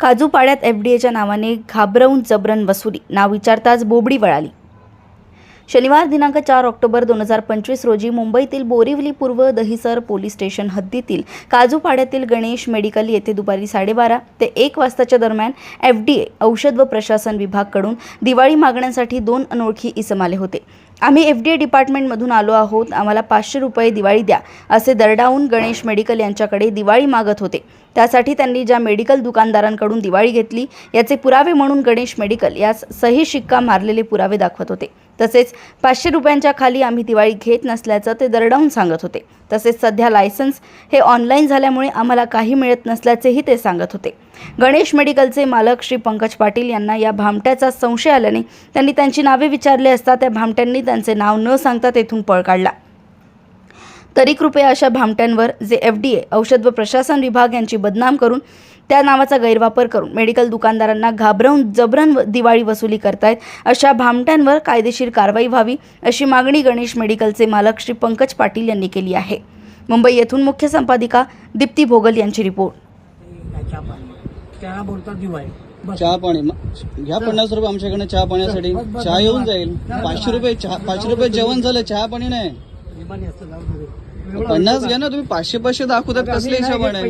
काजूपाड्यात एफडीएच्या नावाने घाबरवून जबरन वसुली, नाव विचारताच बोबडी वळाली। शनिवार दिनांक 4 ऑक्टोबर 2025 रोजी मुंबईतील बोरिवली पूर्व दहिसर पोलीस स्टेशन हद्दीतील काजूपाड्यातील गणेश मेडिकल येथे दुपारी 12:30 ते 1 वाजताच्या दरम्यान एफडीए औषध व प्रशासन विभागाकडून दिवाळी मागण्यांसाठी 2 अनोळखी इसम आले होते। आम्ही एफडीए डिपार्टमेंटमधून आलो आहोत, आम्हाला 500 रुपये दिवाळी द्या असे दरडावून गणेश मेडिकल यांच्याकडे दिवाळी मागत होते। त्यासाठी त्यांनी ज्या मेडिकल दुकानदारांकडून दिवाळी घेतली याचे पुरावे म्हणून गणेश मेडिकल यास सही शिक्का मारलेले पुरावे दाखवत होते। तसेच 500 रुपयांच्या खाली आम्ही दिवाळी घेत नसल्याचं ते दरडावून सांगत होते। तसेच सध्या लायसन्स हे ऑनलाईन झाल्यामुळे आम्हाला काही मिळत नसल्याचेही ते सांगत होते। गणेश मेडिकलचे मालक श्री पंकज पाटील यांना या भामट्याचा संशय आल्याने त्यांनी त्यांची नावे विचारले असता त्या भामट्यांनी त्यांचे नाव न सांगता तेथून पळ काढला। तरी कृपया अशा भामट्यांवर जे एफडीए औषध व प्रशासन विभाग यांची बदनाम करून त्या नावाचा गैरवापर करून मेडिकल दुकानदारांना घाबरवून जबरन दिवाळी वसुली करतायत, अशा भामट्यांवर कायदेशीर कारवाई व्हावी अशी मागणी गणेश मेडिकलचे मालक श्री पंकज पाटील यांनी केली आहे। मुंबई येथून मुख्य संपादिका दीप्ती भोगल यांची रिपोर्ट। चहा पाणी घ्या 50 रुपये आमच्याकडे चहा पाण्यासाठी, चहा येऊन जाईल। 500 रुपये 500 रुपये जेवण झालं, चहा पाणी नाही। 50 घ्या ना तुम्ही, 500 दाखवतात कसले हिशोबाने।